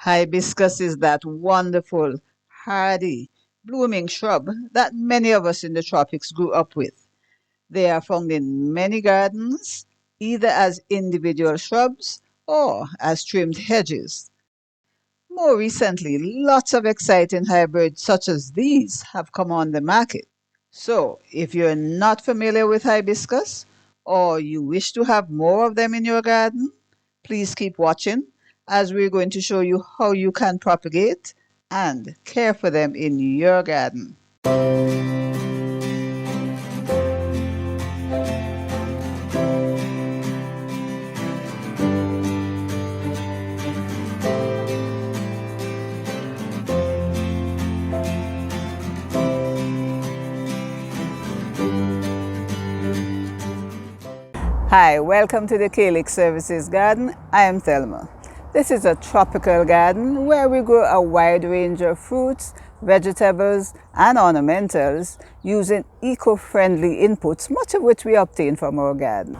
Hibiscus is that wonderful, hardy, blooming shrub that many of us in the tropics grew up with. They are found in many gardens, either as individual shrubs or as trimmed hedges. More recently, lots of exciting hybrids such as these have come on the market. So, if you're not familiar with hibiscus or you wish to have more of them in your garden, please keep watching as we're going to show you how you can propagate and care for them in your garden. Hi, welcome to the Calyx Services Garden. I am Thelma. This is a tropical garden where we grow a wide range of fruits, vegetables, and ornamentals using eco-friendly inputs, much of which we obtain from our garden.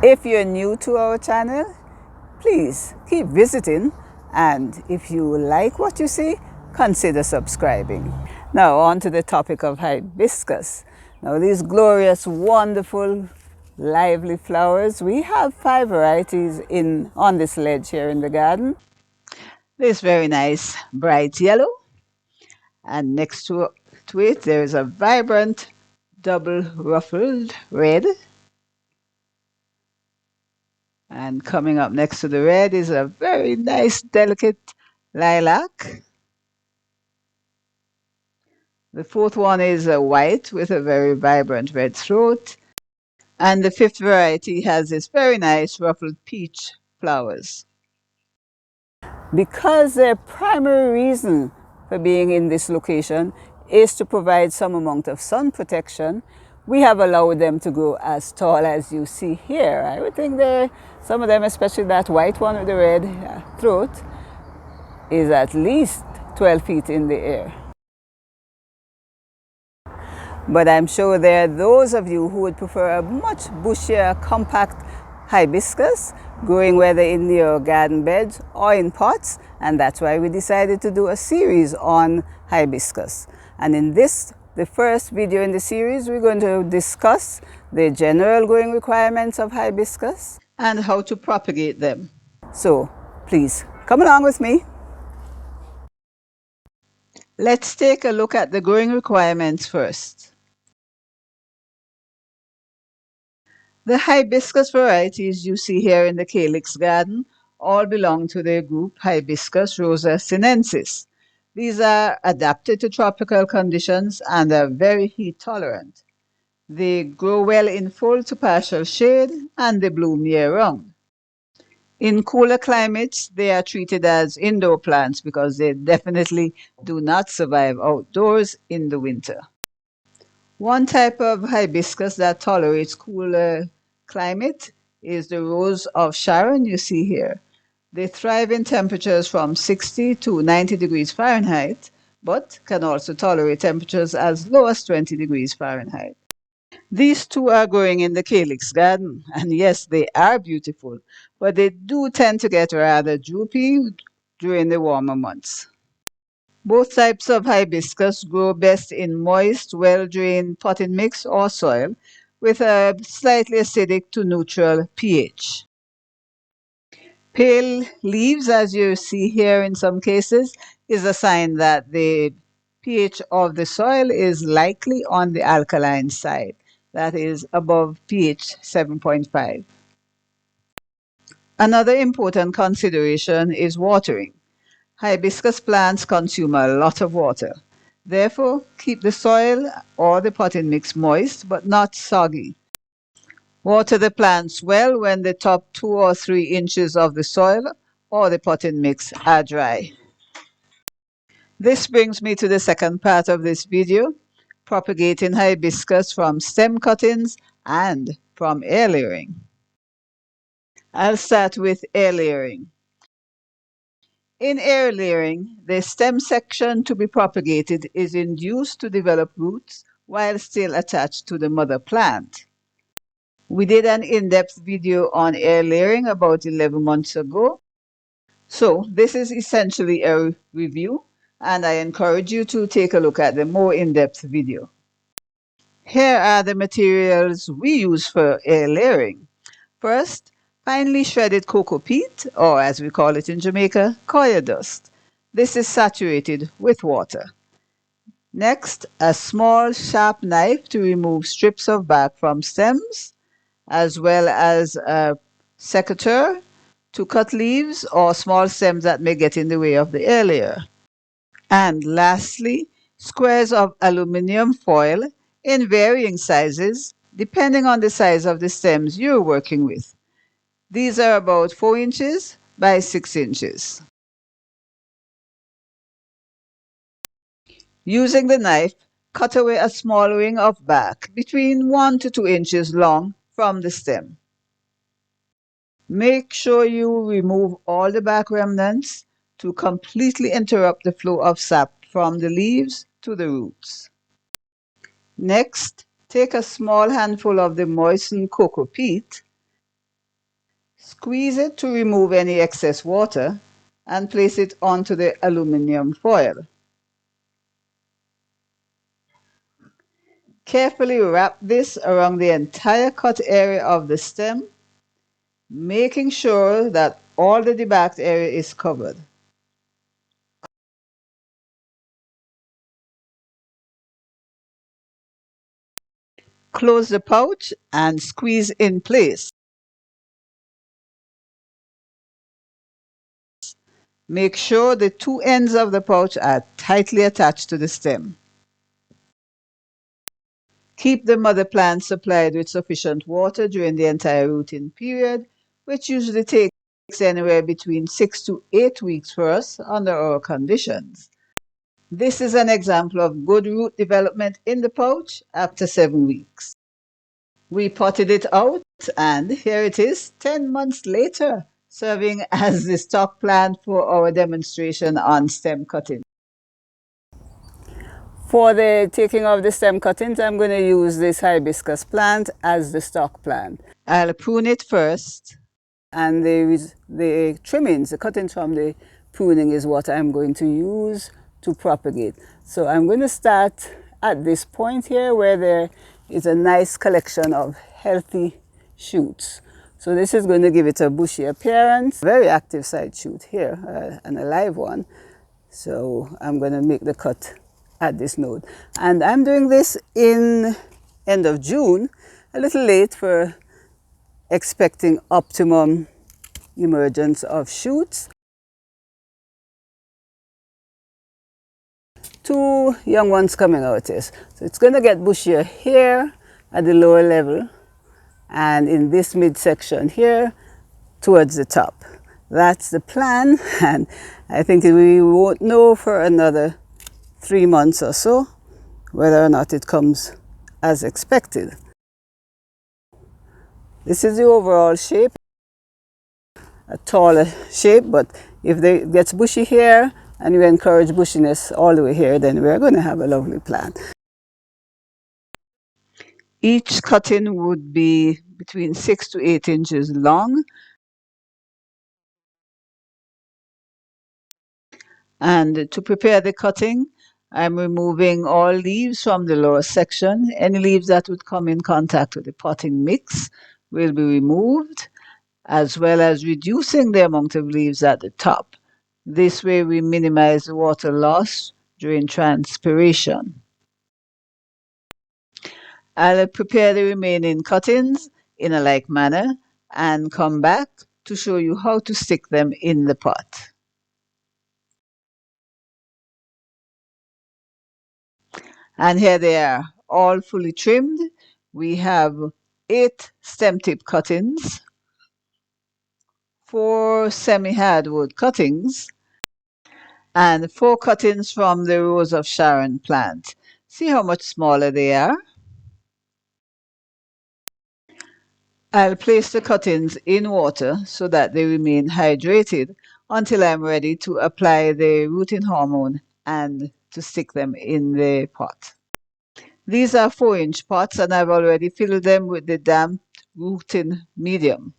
If you're new to our channel, please keep visiting, and if you like what you see, consider subscribing. Now on to the topic of hibiscus. Now these glorious, wonderful, lively flowers. We have 5 varieties on this ledge here in the garden. This very nice bright yellow, and next to it there is a vibrant double ruffled red, and coming up next to the red is a very nice delicate lilac. The 4th one is a white with a very vibrant red throat. And the 5th variety has this very nice ruffled peach flowers. Because their primary reason for being in this location is to provide some amount of sun protection, we have allowed them to grow as tall as you see here. I would think some of them, especially that white one with the red throat, is at least 12 feet in the air. But I'm sure there are those of you who would prefer a much bushier, compact hibiscus growing whether in your garden beds or in pots, and that's why we decided to do a series on hibiscus. And in this, the first video in the series, we're going to discuss the general growing requirements of hibiscus and how to propagate them. So please come along with me. Let's take a look at the growing requirements first. The hibiscus varieties you see here in the Calyx garden all belong to the group Hibiscus rosa sinensis. These are adapted to tropical conditions and are very heat tolerant. They grow well in full to partial shade and they bloom year-round. In cooler climates, they are treated as indoor plants because they definitely do not survive outdoors in the winter. One type of hibiscus that tolerates cooler climate is the Rose of Sharon you see here. They thrive in temperatures from 60 to 90 degrees Fahrenheit, but can also tolerate temperatures as low as 20 degrees Fahrenheit. These two are growing in the Calyx garden, and yes, they are beautiful, but they do tend to get rather droopy during the warmer months. Both types of hibiscus grow best in moist, well-drained potting mix or soil with a slightly acidic to neutral pH. Pale leaves, as you see here in some cases, is a sign that the pH of the soil is likely on the alkaline side, that is above pH 7.5. Another important consideration is watering. Hibiscus plants consume a lot of water. Therefore, keep the soil or the potting mix moist but not soggy. Water the plants well when the top 2 or 3 inches of the soil or the potting mix are dry. This brings me to the second part of this video, propagating hibiscus from stem cuttings and from air layering. I'll start with air layering. In air layering, the stem section to be propagated is induced to develop roots while still attached to the mother plant. We did an in-depth video on air layering about 11 months ago, So this is essentially a review, and I encourage you to take a look at the more in-depth video. Here are the materials we use for air layering. First, finely shredded cocoa peat, or as we call it in Jamaica, coir dust. This is saturated with water. Next, a small sharp knife to remove strips of bark from stems, as well as a secateur to cut leaves or small stems that may get in the way of the air layer. And lastly, squares of aluminum foil in varying sizes depending on the size of the stems you're working with. These are about 4 inches by 6 inches. Using the knife, cut away a small ring of bark between 1 to 2 inches long from the stem. Make sure you remove all the bark remnants to completely interrupt the flow of sap from the leaves to the roots. Next, take a small handful of the moistened cocoa peat, squeeze it to remove any excess water, and place it onto the aluminum foil. Carefully wrap this around the entire cut area of the stem, making sure that all the debarked area is covered. Close the pouch and squeeze in place. Make sure the two ends of the pouch are tightly attached to the stem. Keep the mother plant supplied with sufficient water during the entire rooting period, which usually takes anywhere between 6 to 8 weeks for us under our conditions. This is an example of good root development in the pouch after 7 weeks. We potted it out, and here it is 10 months later, serving as the stock plant for our demonstration on stem cutting. For the taking of the stem cuttings, I'm going to use this hibiscus plant as the stock plant. I'll prune it first, and the trimmings, the cuttings from the pruning is what I'm going to use to propagate. So I'm going to start at this point here where there is a nice collection of healthy shoots. So this is going to give it a bushy appearance. Very active side shoot here, and a live one. So I'm going to make the cut at this node. And I'm doing this in end of June, a little late for expecting optimum emergence of shoots. 2 young ones coming out here. So it's going to get bushier here at the lower level and in this midsection here towards the top. That's the plan, and I think we won't know for another 3 months or so whether or not it comes as expected. This is the overall shape, a taller shape, but if it gets bushy here and you encourage bushiness all the way here, then we're going to have a lovely plant. Each cutting would be between 6 to 8 inches long. And to prepare the cutting, I'm removing all leaves from the lower section. Any leaves that would come in contact with the potting mix will be removed, as well as reducing the amount of leaves at the top. This way we minimize the water loss during transpiration. I'll prepare the remaining cuttings in a like manner and come back to show you how to stick them in the pot. And here they are, all fully trimmed. We have 8 stem tip cuttings, 4 semi-hardwood cuttings, and 4 cuttings from the Rose of Sharon plant. See how much smaller they are? I'll place the cuttings in water so that they remain hydrated until I'm ready to apply the rooting hormone and to stick them in the pot. These are 4-inch pots, and I've already filled them with the damp rooting medium.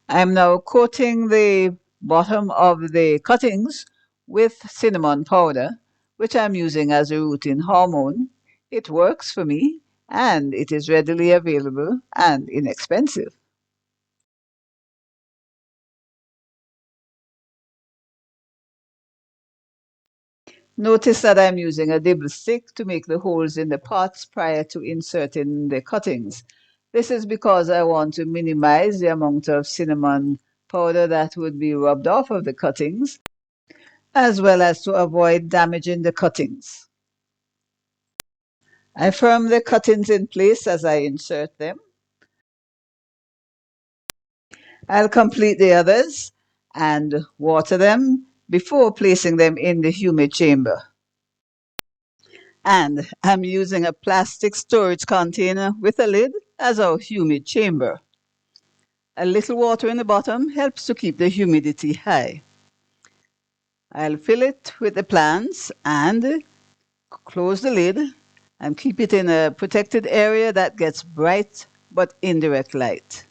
I'm now coating the bottom of the cuttings with cinnamon powder, which I'm using as a rooting hormone. It works for me and it is readily available and inexpensive. Notice that I'm using a dibble stick to make the holes in the pots prior to inserting the cuttings. This is because I want to minimize the amount of cinnamon powder that would be rubbed off of the cuttings, as well as to avoid damaging the cuttings. I firm the cuttings in place as I insert them. I'll complete the others and water them before placing them in the humid chamber. And I'm using a plastic storage container with a lid as our humid chamber. A little water in the bottom helps to keep the humidity high. I'll fill it with the plants and close the lid and keep it in a protected area that gets bright but indirect light.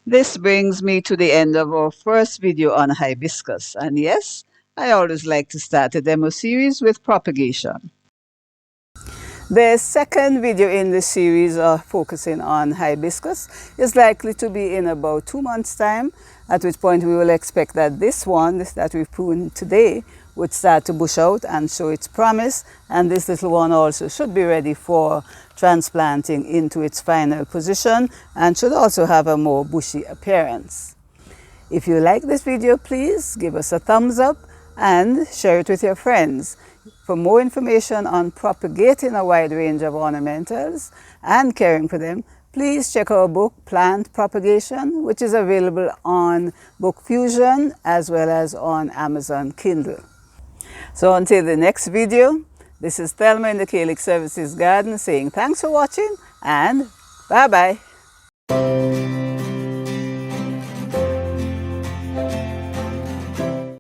This brings me to the end of our first video on hibiscus. And yes, I always like to start a demo series with propagation. The second video in the series focusing on hibiscus is likely to be in about 2 months' time, at which point we will expect that this one that we've pruned today would start to bush out and show its promise, and this little one also should be ready for transplanting into its final position and should also have a more bushy appearance. If you like this video, please give us a thumbs up and share it with your friends. For more information on propagating a wide range of ornamentals and caring for them, please check our book, Plant Propagation, which is available on Book Fusion as well as on Amazon Kindle. So until the next video, this is Thelma in the Calyx Services Garden saying thanks for watching and bye-bye.